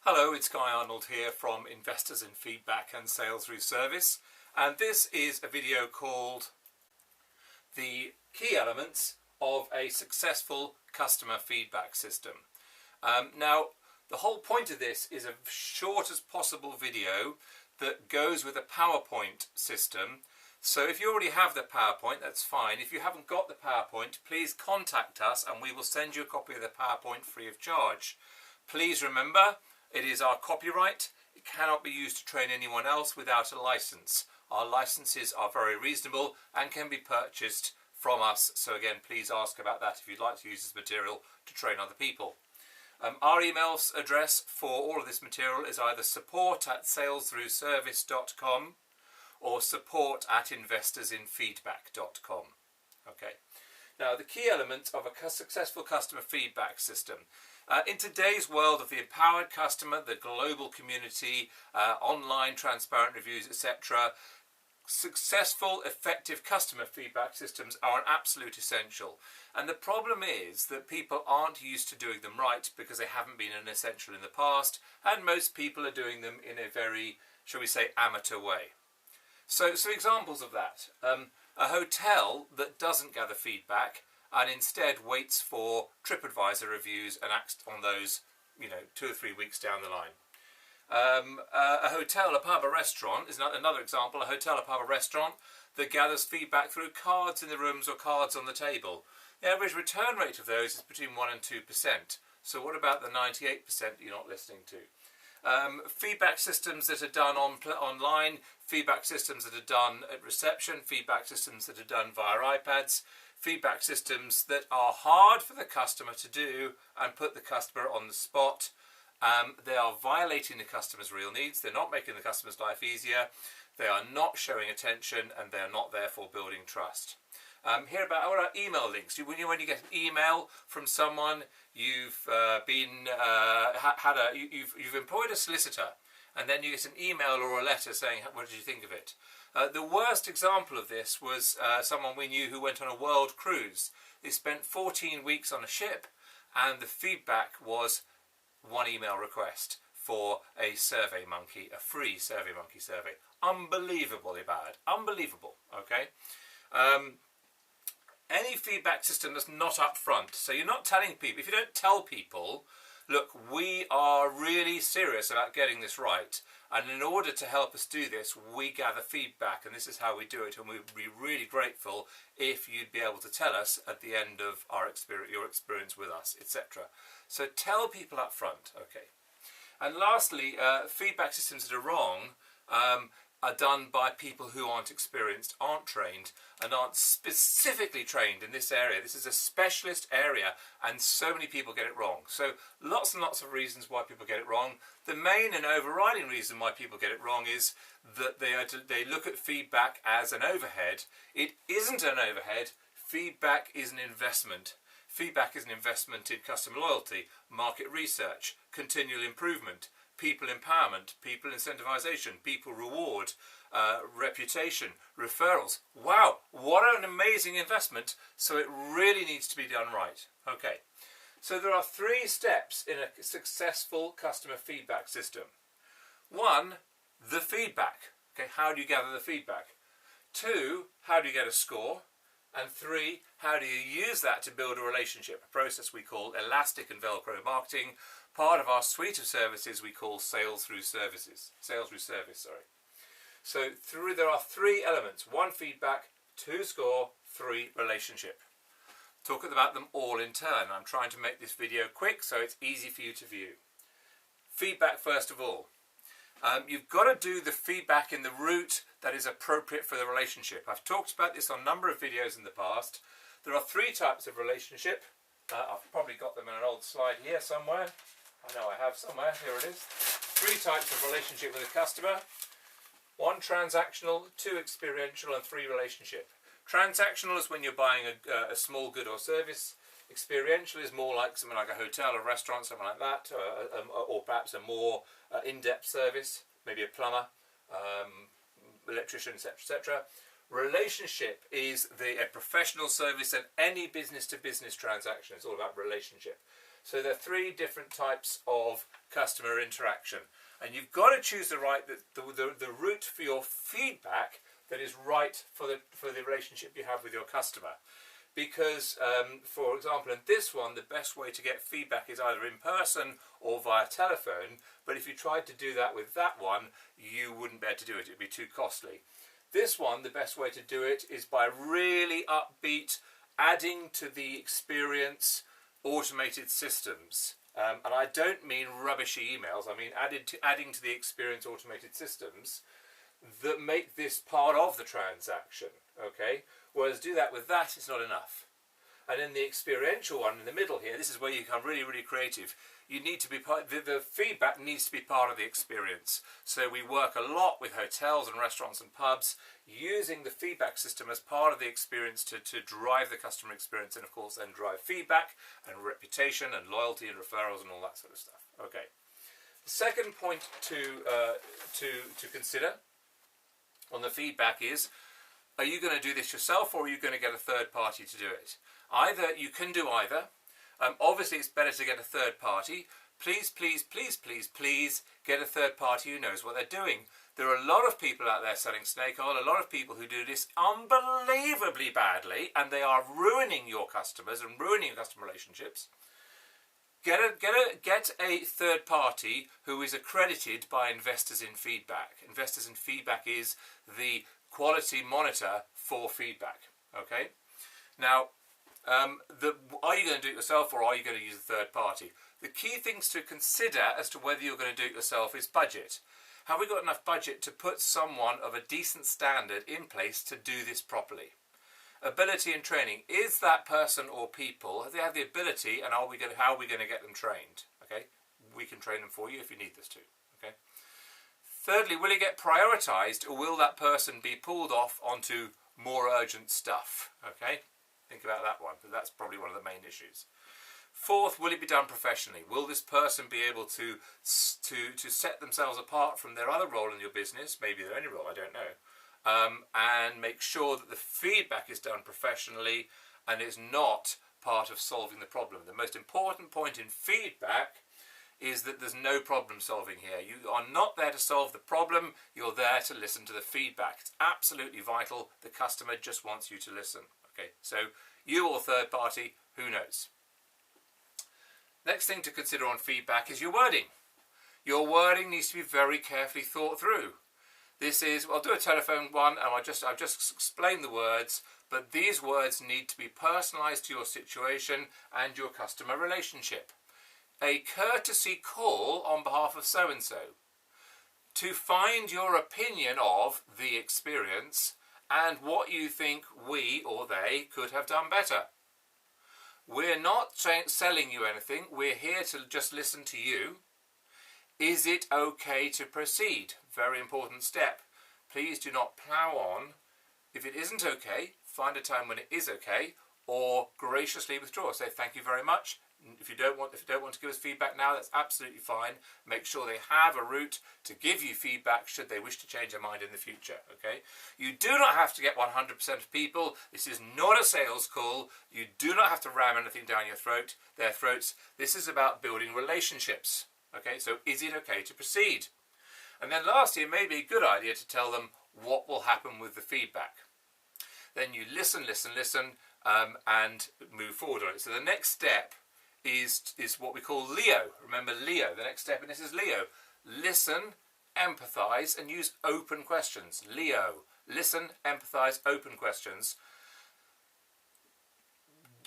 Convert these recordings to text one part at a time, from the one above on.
Hello, it's Guy Arnold here from Investors in Feedback and Sales Through Service, and this is a video called The Key Elements of a Successful Customer Feedback System. Now, the whole point of this is a short as possible video that goes with a PowerPoint system. So if you already have the PowerPoint, that's fine. If you haven't got the PowerPoint, please contact us and we will send you a copy of the PowerPoint free of charge. Please remember, it is our copyright. It cannot be used to train anyone else without a license. Our licenses are very reasonable and can be purchased from us. So again, please ask about that if you'd like to use this material to train other people. Our email address for all of this material is either support@salesthroughservice.com or support@investorsinfeedback.com. Okay. Now, the key elements of a successful customer feedback system. In today's world of the empowered customer, the global community, online transparent reviews, etc., successful, effective customer feedback systems are an absolute essential. And the problem is that people aren't used to doing them right because they haven't been an essential in the past, and most people are doing them in a very, shall we say, amateur way. So examples of that. A hotel that doesn't gather feedback and instead waits for TripAdvisor reviews and acts on those, 2 or 3 weeks down the line. A hotel, a pub, a restaurant is another example. A hotel, a pub, a restaurant that gathers feedback through cards in the rooms or cards on the table. The average return rate of those is between 1 and 2%. So what about the 98% you're not listening to? Feedback systems that are done online, feedback systems that are done at reception, feedback systems that are done via iPads, feedback systems that are hard for the customer to do and put the customer on the spot. They are violating the customer's real needs. They're not making the customer's life easier. They are not showing attention, and they are not therefore building trust. Here about what are email links. When you get an email from someone, you've you've employed a solicitor, and then you get an email or a letter saying, "What did you think of it?" The worst example of this was someone we knew who went on a world cruise. They spent 14 weeks on a ship, and the feedback was one email request for a Survey Monkey, a free Survey Monkey survey. Unbelievably bad. Unbelievable. Okay. Any feedback system that's not upfront, so you're not telling people, if you don't tell people, look, we are really serious about getting this right, and in order to help us do this, we gather feedback, and this is how we do it, and we'd be really grateful if you'd be able to tell us at the end of your experience with us, etc. So tell people up front, okay. And lastly, feedback systems that are wrong are done by people who aren't experienced, aren't trained, and aren't specifically trained in this area. This is a specialist area, and so many people get it wrong. So lots and lots of reasons why people get it wrong. The main and overriding reason why people get it wrong is that they look at feedback as an overhead. It isn't an overhead. Feedback is an investment. Feedback is an investment in customer loyalty, market research, continual improvement, people empowerment, people incentivization, people reward, reputation, referrals. Wow, what an amazing investment. So it really needs to be done right. Okay, so there are 3 steps in a successful customer feedback system. 1, the feedback. Okay, how do you gather the feedback? 2, how do you get a score? And 3, how do you use that to build a relationship? A process we call elastic and Velcro marketing. Part of our suite of services we call Sales Through Service, sorry. So there are 3 elements. 1, feedback, 2, score, 3, relationship. Talk about them all in turn. I'm trying to make this video quick so it's easy for you to view. Feedback first of all. You've got to do the feedback in the route that is appropriate for the relationship. I've talked about this on a number of videos in the past. There are 3 types of relationship. I've probably got them in an old slide here somewhere. I know I have somewhere. Here it is. 3 types of relationship with a customer. 1, transactional, 2, experiential, and 3, relationship. Transactional is when you're buying a small good or service. Experiential is more like something like a hotel, a restaurant, something like that, or perhaps a more in-depth service, maybe a plumber, electrician, etc., etc. Relationship is a professional service, and any business-to-business transaction is all about relationship. So there are 3 different types of customer interaction, and you've got to choose the route for your feedback that is right for the relationship you have with your customer. Because, for example, in this one, the best way to get feedback is either in person or via telephone. But if you tried to do that with that one, you wouldn't be able to do it. It would be too costly. This one, the best way to do it is by really upbeat, adding to the experience automated systems. And I don't mean rubbishy emails. I mean adding to the experience automated systems that make this part of the transaction. Okay? Whereas do that with that, it's not enough. And in the experiential one in the middle here, this is where you become really, really creative. You need to be part, the feedback needs to be part of the experience. So we work a lot with hotels and restaurants and pubs, using the feedback system as part of the experience to drive the customer experience, and of course then drive feedback and reputation and loyalty and referrals and all that sort of stuff. Okay. The second point to consider on the feedback is, are you going to do this yourself, or are you going to get a third party to do it? You can do either. Obviously, it's better to get a third party. Please, please, please, please, please get a third party who knows what they're doing. There are a lot of people out there selling snake oil, a lot of people who do this unbelievably badly, and they are ruining your customers and ruining your customer relationships. Get a third party who is accredited by Investors in Feedback. Investors in Feedback is the quality monitor for feedback. Okay. Now, are you going to do it yourself, or are you going to use a third party? The key things to consider as to whether you're going to do it yourself is budget. Have we got enough budget to put someone of a decent standard in place to do this properly? Ability and training. Is that person or people, do they have the ability, and how are we going to get them trained? Okay, we can train them for you if you need us to. Okay. Thirdly, will it get prioritised, or will that person be pulled off onto more urgent stuff? Okay, think about that one, because that's probably one of the main issues. Fourth, will it be done professionally? Will this person be able to set themselves apart from their other role in your business, maybe their only role, I don't know, and make sure that the feedback is done professionally and is not part of solving the problem? The most important point in feedback is that there's no problem solving here. You are not there to solve the problem, you're there to listen to the feedback. It's absolutely vital. The customer just wants you to listen. Okay, so you or third party, who knows? Next thing to consider on feedback is your wording. Your wording needs to be very carefully thought through. This is, I'll do a telephone one, and I've just explained the words, but these words need to be personalised to your situation and your customer relationship. A courtesy call on behalf of so-and-so to find your opinion of the experience and what you think we or they could have done better. We're not selling you anything. We're here to just listen to you. Is it okay to proceed? Very important step. Please do not plough on. If it isn't okay, find a time when it is okay, or graciously withdraw. Say thank you very much. If you don't want to give us feedback now, that's absolutely fine. Make sure they have a route to give you feedback should they wish to change their mind in the future. Okay? You do not have to get 100% of people. This is not a sales call. You do not have to ram anything down their throats. This is about building relationships. Okay? So is it okay to proceed? And then lastly, it may be a good idea to tell them what will happen with the feedback. Then you listen, and move forward on it. So the next step is what we call Leo. Remember Leo. The next step in this is Leo. Listen, empathise, and use open questions. Leo. Listen, empathise, open questions.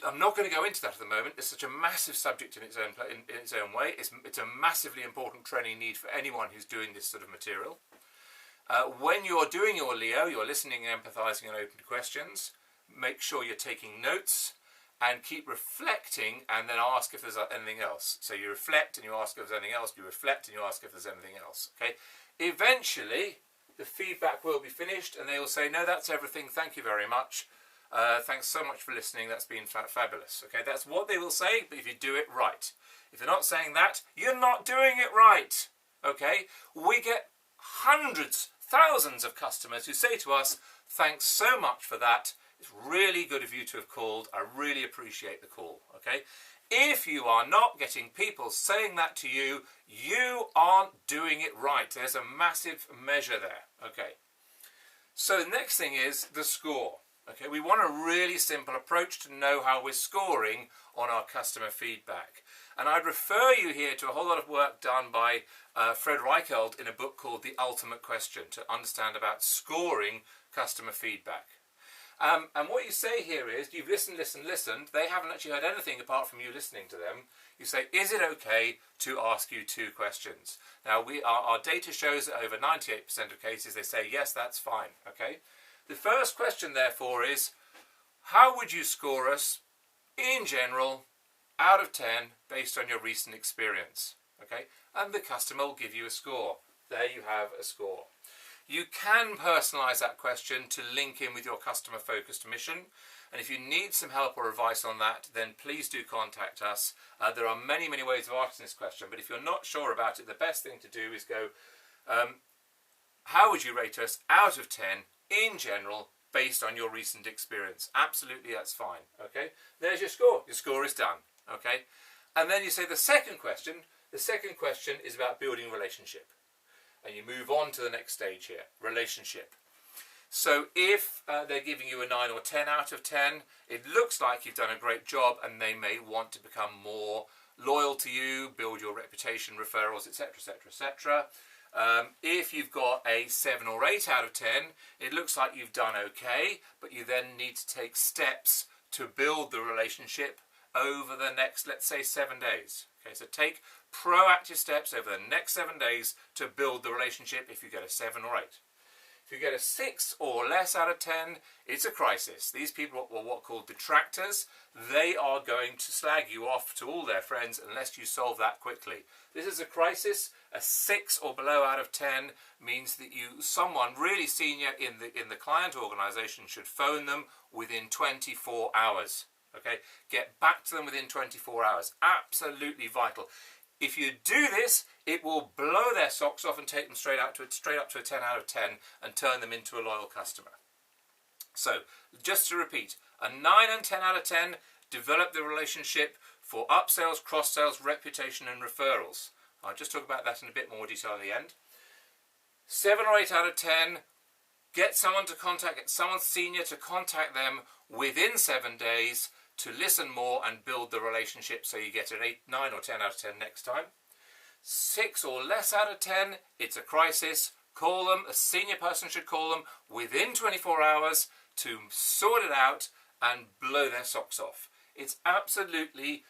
I'm not going to go into that at the moment. It's such a massive subject in its own way. It's a massively important training need for anyone who's doing this sort of material. When you're doing your Leo, you're listening, empathising, and open questions. Make sure you're taking notes. And keep reflecting, and then ask if there's anything else. So you reflect and you ask if there's anything else. You reflect and you ask if there's anything else. Okay. Eventually, the feedback will be finished, and they will say, "No, that's everything. Thank you very much. Thanks so much for listening. That's been fabulous." Okay. That's what they will say. But if you do it right, if you're not saying that, you're not doing it right. Okay. We get hundreds, thousands of customers who say to us, "Thanks so much for that. It's really good of you to have called. I really appreciate the call." Okay. If you are not getting people saying that to you, you aren't doing it right. There's a massive measure there. Okay. So the next thing is the score. Okay, we want a really simple approach to know how we're scoring on our customer feedback. And I'd refer you here to a whole lot of work done by Fred Reichheld in a book called The Ultimate Question to understand about scoring customer feedback. And what you say here is, you've listened, they haven't actually heard anything apart from you listening to them. You say, is it okay to ask you 2 questions? Now, our data shows that over 98% of cases they say, yes, that's fine. Okay. The first question, therefore, is, how would you score us, in general, out of 10, based on your recent experience? Okay, and the customer will give you a score. There you have a score. You can personalise that question to link in with your customer-focused mission. And if you need some help or advice on that, then please do contact us. There are many, many ways of asking this question. But if you're not sure about it, the best thing to do is go, how would you rate us out of 10 in general based on your recent experience? Absolutely, that's fine. Okay, there's your score. Your score is done. Okay, and then you say the second question. The second question is about building relationship. And you move on to the next stage here, relationship. So if they're giving you a 9 or 10 out of 10, it looks like you've done a great job and they may want to become more loyal to you, build your reputation, referrals, etc., etc., etc. If you've got a 7 or 8 out of 10, it looks like you've done okay, but you then need to take steps to build the relationship over the next, let's say, 7 days. Okay, so take proactive steps over the next 7 days to build the relationship if you get a 7 or 8. If you get a 6 or less out of 10, it's a crisis. These people are what are called detractors. They are going to slag you off to all their friends unless you solve that quickly. This is a crisis. A 6 or below out of 10 means that someone really senior in the client organisation should phone them within 24 hours. Okay, get back to them within 24 hours. Absolutely vital. If you do this, it will blow their socks off and take them straight up to a 10 out of 10 and turn them into a loyal customer. So, just to repeat, a 9 and 10 out of 10, develop the relationship for upsells, cross-sales, reputation and referrals. I'll just talk about that in a bit more detail at the end. 7 or 8 out of 10, get someone senior to contact them within 7 days to listen more and build the relationship so you get an 8, 9 or 10 out of 10 next time. 6 or less out of 10, it's a crisis. Call them, a senior person should call them within 24 hours to sort it out and blow their socks off. It's absolutely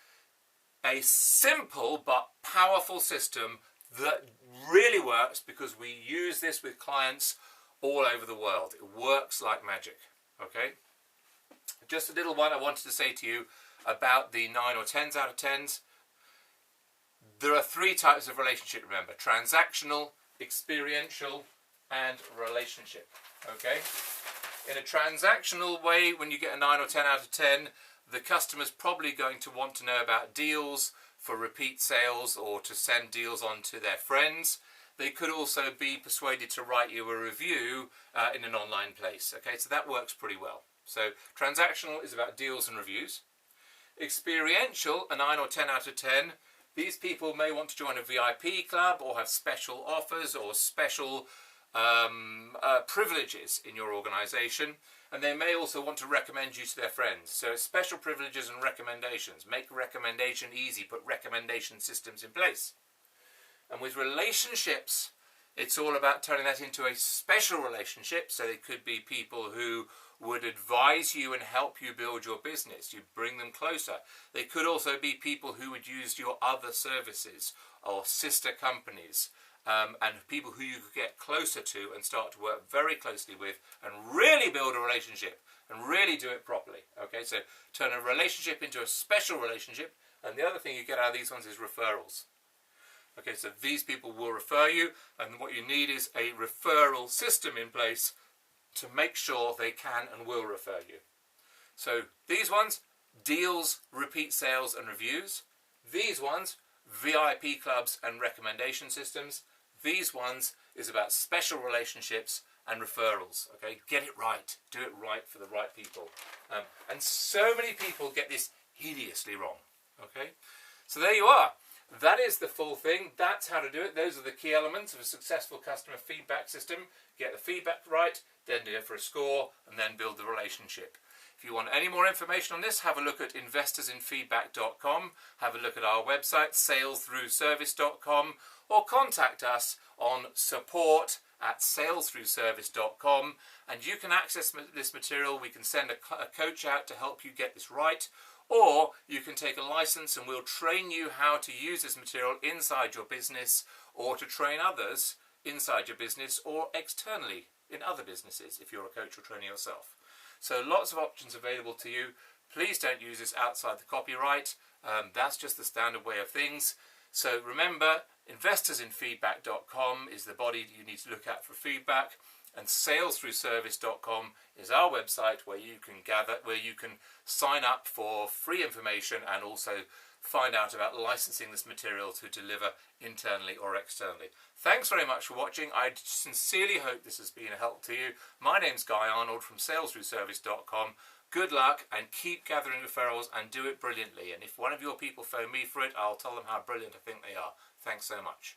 a simple but powerful system that really works because we use this with clients all over the world. It works like magic. Okay? Just a little one I wanted to say to you about the 9 or 10s out of 10s. There are 3 types of relationship, remember. Transactional, experiential, and relationship. Okay? In a transactional way, when you get a 9 or 10 out of 10, the customer's probably going to want to know about deals for repeat sales or to send deals on to their friends. They could also be persuaded to write you a review in an online place. Okay, so that works pretty well. So transactional is about deals and reviews. Experiential, a 9 or 10 out of 10. These people may want to join a VIP club or have special offers or special privileges in your organisation. And they may also want to recommend you to their friends. So special privileges and recommendations. Make recommendation easy. Put recommendation systems in place. And with relationships, it's all about turning that into a special relationship. So they could be people who would advise you and help you build your business. You bring them closer. They could also be people who would use your other services or sister companies. And people who you could get closer to and start to work very closely with and really build a relationship and really do it properly. Okay, so turn a relationship into a special relationship, and the other thing you get out of these ones is referrals. Okay, so these people will refer you, and what you need is a referral system in place to make sure they can and will refer you. So these ones, deals, repeat sales and reviews. These ones, VIP clubs and recommendation systems. These ones is about special relationships and referrals. Okay, get it right. Do it right for the right people. And so many people get this hideously wrong. Okay, so there you are. That is the full thing. That's how to do it. Those are the key elements of a successful customer feedback system. Get the feedback right, then go for a score, and then build the relationship. If you want any more information on this, have a look at investorsinfeedback.com, have a look at our website, salesthroughservice.com, or contact us on support@salesthroughservice.com, and you can access this material. We can send a coach out to help you get this right, or you can take a license and we'll train you how to use this material inside your business, or to train others inside your business or externally in other businesses if you're a coach or trainer yourself. So lots of options available to you. Please don't use this outside the copyright. That's just the standard way of things. So remember, investorsinfeedback.com is the body you need to look at for feedback, and salesthroughservice.com is our website where you can sign up for free information and also find out about licensing this material to deliver internally or externally. Thanks very much for watching. I sincerely hope this has been a help to you. My name's Guy Arnold from salesthroughservice.com. Good luck and keep gathering referrals and do it brilliantly. And if one of your people phone me for it, I'll tell them how brilliant I think they are. Thanks so much.